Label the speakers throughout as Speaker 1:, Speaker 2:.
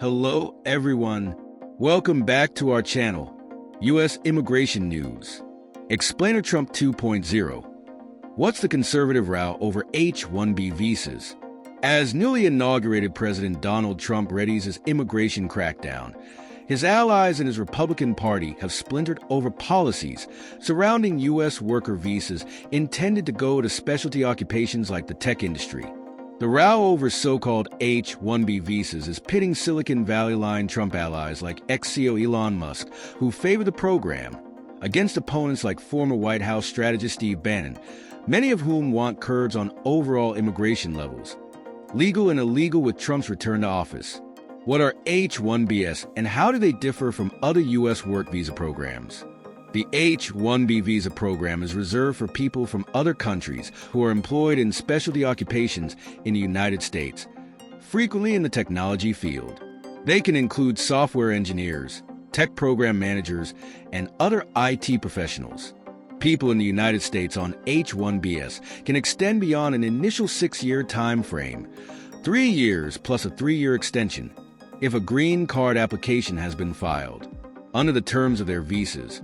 Speaker 1: Hello, everyone. Welcome back to our channel, U.S. Immigration News. Explainer Trump 2.0. What's the conservative row over H1B visas? As newly inaugurated President Donald Trump readies his immigration crackdown, his allies in his Republican Party have splintered over policies surrounding U.S. worker visas intended to go to specialty occupations like the tech industry. The row over so-called H1B visas is pitting Silicon Valley-aligned Trump allies like ex-CEO Elon Musk, who favor the program, against opponents like former White House strategist Steve Bannon, many of whom want curbs on overall immigration levels, legal and illegal with Trump's return to office. What are H1Bs and how do they differ from other U.S. work visa programs? The H1B visa program is reserved for people from other countries who are employed in specialty occupations in the United States, frequently in the technology field. They can include software engineers, tech program managers, and other IT professionals. People in the United States on H1Bs can extend beyond an initial 6-year time frame, 3 years plus a 3-year extension, if a green card application has been filed. Under the terms of their visas,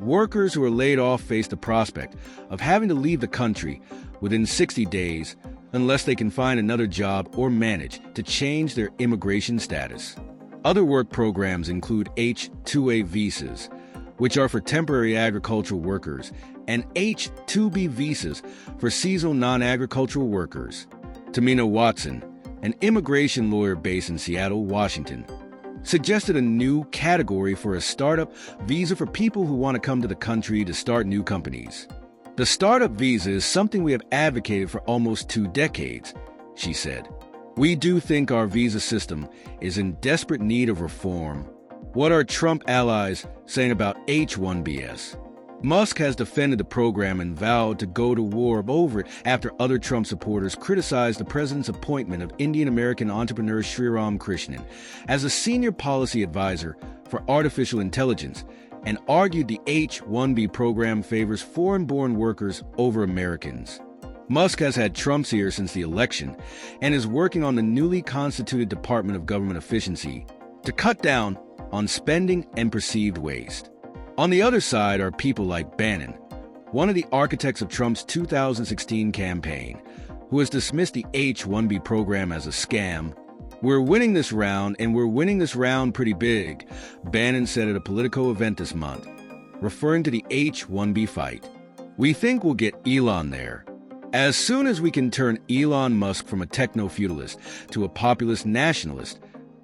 Speaker 1: workers who are laid off face the prospect of having to leave the country within 60 days unless they can find another job or manage to change their immigration status. Other work programs include H-2A visas, which are for temporary agricultural workers, and H-2B visas for seasonal non-agricultural workers. Tamina Watson, an immigration lawyer based in Seattle, Washington, suggested a new category for a startup visa for people who want to come to the country to start new companies. The startup visa is something we have advocated for almost 2 decades, she said. We do think our visa system is in desperate need of reform. What are Trump allies saying about H1Bs? Musk has defended the program and vowed to go to war over it after other Trump supporters criticized the president's appointment of Indian-American entrepreneur Sriram Krishnan as a senior policy advisor for artificial intelligence and argued the H-1B program favors foreign-born workers over Americans. Musk has had Trump's ear since the election and is working on the newly constituted Department of Government Efficiency to cut down on spending and perceived waste. On the other side are people like Bannon, one of the architects of Trump's 2016 campaign, who has dismissed the H-1B program as a scam. "We're winning this round, and we're winning this round pretty big," Bannon said at a Politico event this month, referring to the H-1B fight. "We think we'll get Elon there. As soon as we can turn Elon Musk from a techno-feudalist to a populist nationalist,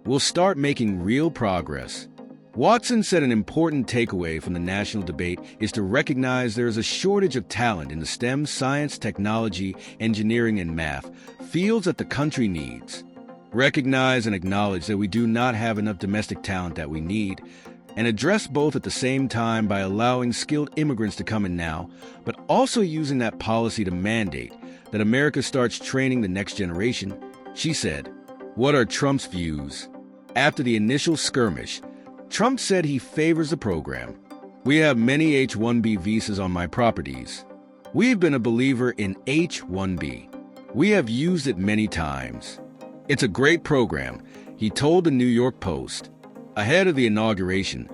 Speaker 1: we'll start making real progress." Watson said an important takeaway from the national debate is to recognize there is a shortage of talent in the STEM, science, technology, engineering, and math, fields that the country needs. Recognize and acknowledge that we do not have enough domestic talent that we need, and address both at the same time by allowing skilled immigrants to come in now, but also using that policy to mandate that America starts training the next generation, she said. What are Trump's views? After the initial skirmish, Trump said he favors the program. "We have many H-1B visas on my properties. We've been a believer in H-1B. We have used it many times. It's a great program," he told the New York Post. Ahead of the inauguration,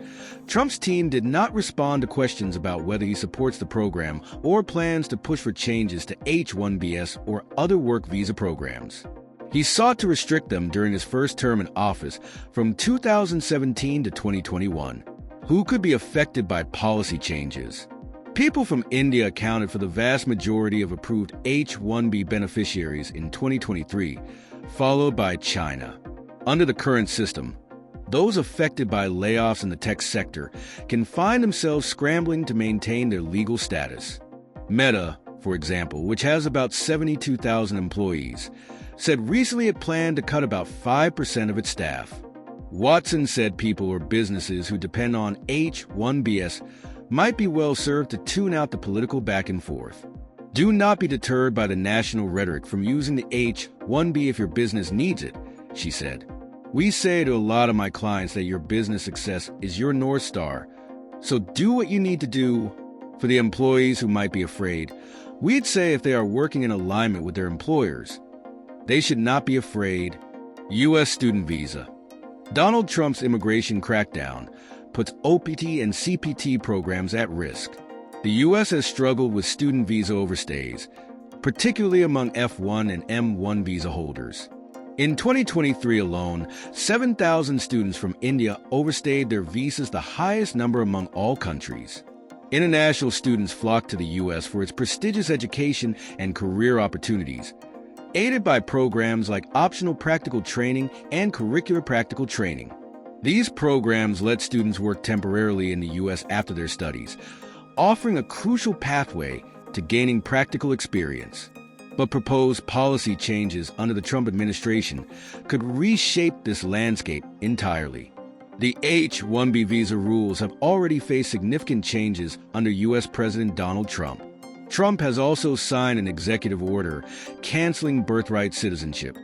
Speaker 1: Trump's team did not respond to questions about whether he supports the program or plans to push for changes to H-1Bs or other work visa programs. He sought to restrict them during his first term in office from 2017 to 2021. Who could be affected by policy changes? People from India accounted for the vast majority of approved H-1B beneficiaries in 2023, followed by China. Under the current system, those affected by layoffs in the tech sector can find themselves scrambling to maintain their legal status. Meta, for example, which has about 72,000 employees, said recently it planned to cut about 5% of its staff. Watson said people or businesses who depend on H-1Bs might be well served to tune out the political back and forth. Do not be deterred by the national rhetoric from using the H-1B if your business needs it, she said. "We say to a lot of my clients that your business success is your North Star, so do what you need to do." For the employees who might be afraid, we'd say if they are working in alignment with their employers, they should not be afraid. U.S. student visa. Donald Trump's immigration crackdown puts OPT and CPT programs at risk. The U.S. has struggled with student visa overstays, particularly among F1 and M1 visa holders. In 2023 alone, 7,000 students from India overstayed their visas, the highest number among all countries. International students flock to the U.S. for its prestigious education and career opportunities, aided by programs like optional practical training and curricular practical training. These programs let students work temporarily in the U.S. after their studies, offering a crucial pathway to gaining practical experience. But proposed policy changes under the Trump administration could reshape this landscape entirely. The H1B visa rules have already faced significant changes under U.S. President Donald Trump. Trump has also signed an executive order canceling birthright citizenship,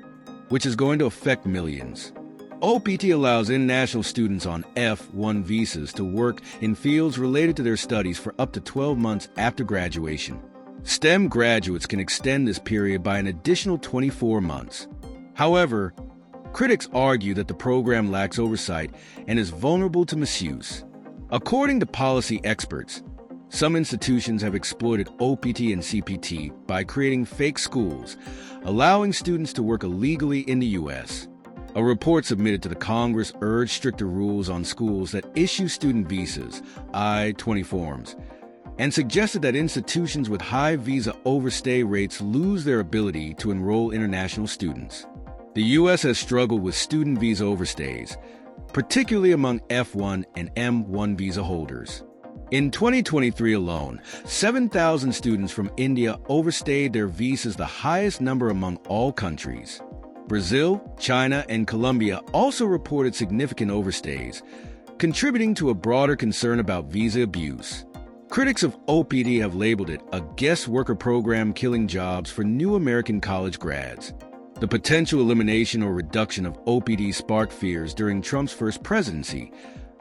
Speaker 1: which is going to affect millions. OPT allows international students on F1 visas to work in fields related to their studies for up to 12 months after graduation. STEM graduates can extend this period by an additional 24 months. However, critics argue that the program lacks oversight and is vulnerable to misuse. According to policy experts, some institutions have exploited OPT and CPT by creating fake schools, allowing students to work illegally in the U.S. A report submitted to the Congress urged stricter rules on schools that issue student visas, I-20 forms, and suggested that institutions with high visa overstay rates lose their ability to enroll international students. The U.S. has struggled with student visa overstays, particularly among F1 and M1 visa holders. In 2023 alone, 7,000 students from India overstayed their visas, the highest number among all countries. Brazil, China, and Colombia also reported significant overstays, contributing to a broader concern about visa abuse. Critics of OPT have labeled it a guest worker program killing jobs for new American college grads. The potential elimination or reduction of OPT sparked fears during Trump's first presidency,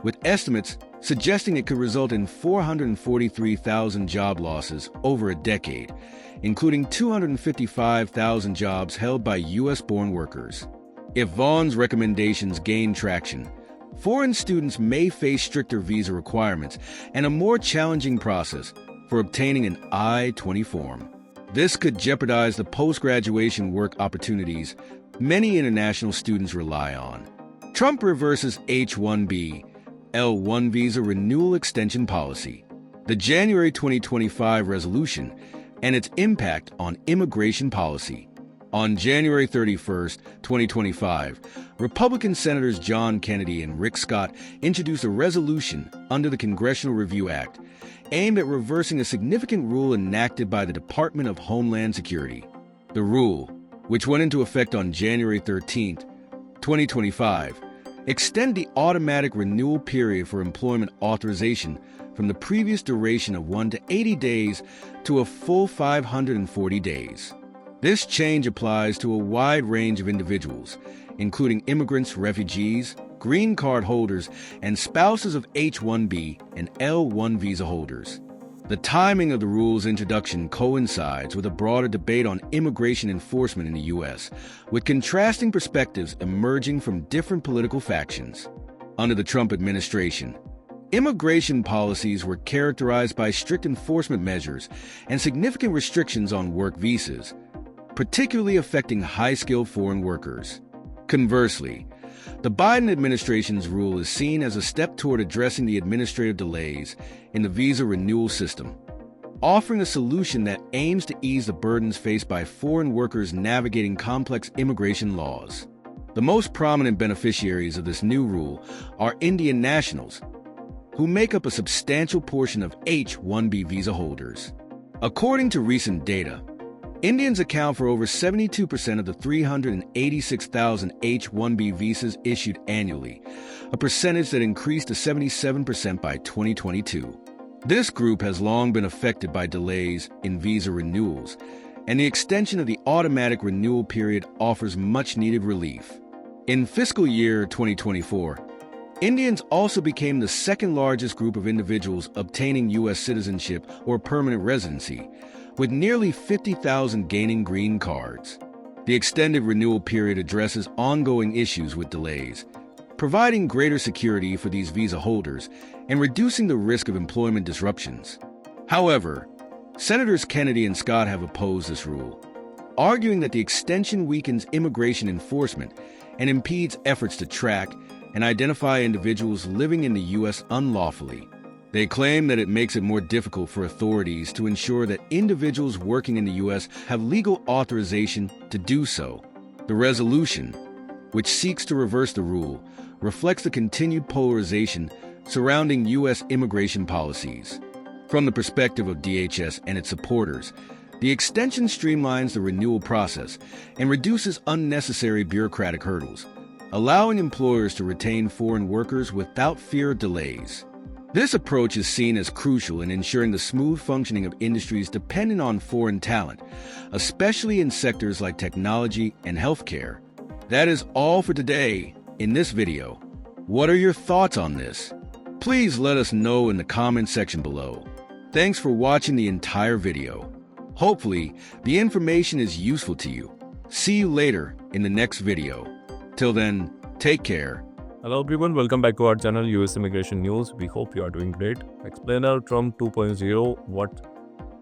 Speaker 1: with estimates suggesting it could result in 443,000 job losses over a decade, including 255,000 jobs held by U.S.-born workers. If Vaughan's recommendations gain traction, foreign students may face stricter visa requirements and a more challenging process for obtaining an I-20 form. This could jeopardize the post-graduation work opportunities many international students rely on. Trump reverses H1B, L1 visa renewal extension policy, the January 2025 resolution, and its impact on immigration policy. On January 31, 2025, Republican Senators John Kennedy and Rick Scott introduced a resolution under the Congressional Review Act aimed at reversing a significant rule enacted by the Department of Homeland Security. The rule, which went into effect on January 13, 2025, extended the automatic renewal period for employment authorization from the previous duration of 1 to 80 days to a full 540 days. This change applies to a wide range of individuals, including immigrants, refugees, green card holders, and spouses of H1B and L1 visa holders. The timing of the rule's introduction coincides with a broader debate on immigration enforcement in the U.S., with contrasting perspectives emerging from different political factions. Under the Trump administration, immigration policies were characterized by strict enforcement measures and significant restrictions on work visas, particularly affecting high-skilled foreign workers. Conversely, the Biden administration's rule is seen as a step toward addressing the administrative delays in the visa renewal system, offering a solution that aims to ease the burdens faced by foreign workers navigating complex immigration laws. The most prominent beneficiaries of this new rule are Indian nationals, who make up a substantial portion of H1B visa holders. According to recent data, Indians account for over 72% of the 386,000 H-1B visas issued annually, a percentage that increased to 77% by 2022. This group has long been affected by delays in visa renewals, and the extension of the automatic renewal period offers much-needed relief. In fiscal year 2024, Indians also became the second-largest group of individuals obtaining U.S. citizenship or permanent residency, with nearly 50,000 gaining green cards. The extended renewal period addresses ongoing issues with delays, providing greater security for these visa holders and reducing the risk of employment disruptions. However, Senators Kennedy and Scott have opposed this rule, arguing that the extension weakens immigration enforcement and impedes efforts to track and identify individuals living in the U.S. unlawfully. They claim that it makes it more difficult for authorities to ensure that individuals working in the U.S. have legal authorization to do so. The resolution, which seeks to reverse the rule, reflects the continued polarization surrounding U.S. immigration policies. From the perspective of DHS and its supporters, the extension streamlines the renewal process and reduces unnecessary bureaucratic hurdles, allowing employers to retain foreign workers without fear of delays. This approach is seen as crucial in ensuring the smooth functioning of industries dependent on foreign talent, especially in sectors like technology and healthcare. That is all for today in this video. What are your thoughts on this? Please let us know in the comment section below. Thanks for watching the entire video. Hopefully, the information is useful to you. See you later in the next video. Till then, take care.
Speaker 2: Hello everyone, welcome back to our channel US Immigration News. We hope you are doing great. Explainer Trump 2.0, what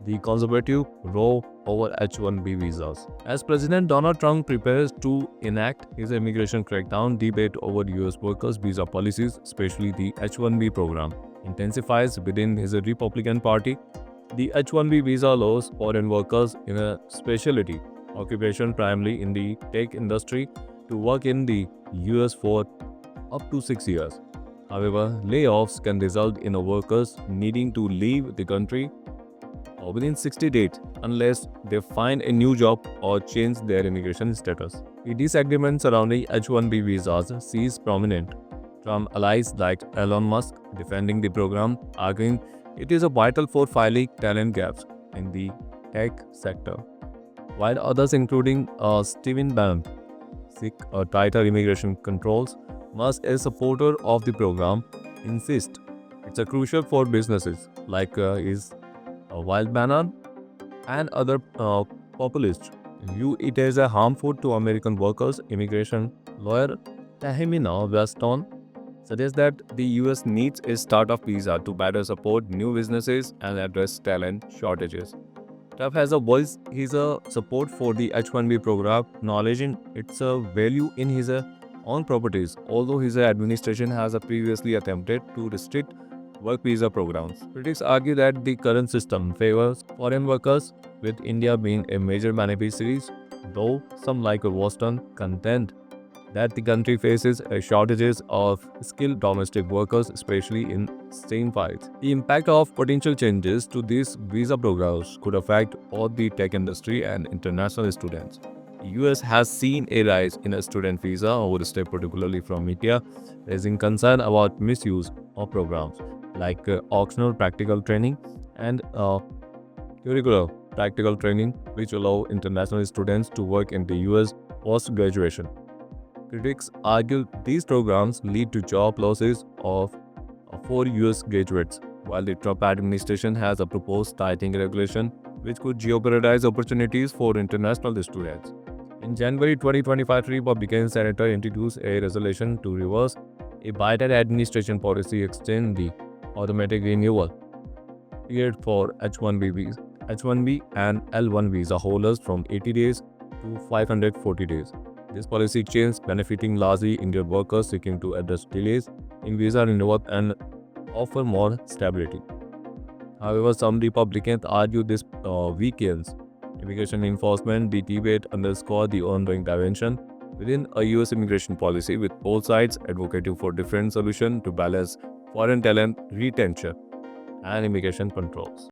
Speaker 2: the conservative row over H1B visas. As President Donald Trump prepares to enact his immigration crackdown, debate over US workers' visa policies, especially the H1B program, intensifies within his Republican Party. The H1B visa allows foreign workers in a specialty occupation, primarily in the tech industry, to work in the US for up to 6 years. However, layoffs can result in workers needing to leave the country within 60 days unless they find a new job or change their immigration status. The disagreement surrounding H1B visas sees prominent Trump allies like Elon Musk defending the program, arguing it is vital for filling talent gaps in the tech sector, while others including Stephen Bannon seek tighter immigration controls. Musk, a supporter of the program, insists it's crucial for businesses like Wild Banana and other populists view it as harmful to American workers. Immigration lawyer Tahimina Weston suggests that the US needs a startup visa to better support new businesses and address talent shortages. Trump has voiced his support for the H1B program, acknowledging its value in his own properties, although his administration has previously attempted to restrict work visa programs. Critics argue that the current system favors foreign workers, with India being a major beneficiary, though some like Boston contend that the country faces shortages of skilled domestic workers, especially in STEM fields. The impact of potential changes to these visa programs could affect both the tech industry and international students. The US has seen a rise in a student visa overstay, particularly from India, raising concern about misuse of programs like optional practical training and curricular practical training, which allow international students to work in the US post-graduation. Critics argue these programs lead to job losses for US graduates, while the Trump administration has proposed tightening regulation which could jeopardize opportunities for international students. In January 2025, Republican Senator introduced a resolution to reverse a Biden administration policy extend the automatic renewal period for H1B and L1 visa holders from 80 days to 540 days. This policy change benefiting largely Indian workers seeking to address delays in visa renewal and offer more stability. However, some Republicans argue this weakens immigration enforcement. The debate underscored the ongoing dimension within a US immigration policy, with both sides advocating for different solutions to balance foreign talent retention and immigration controls.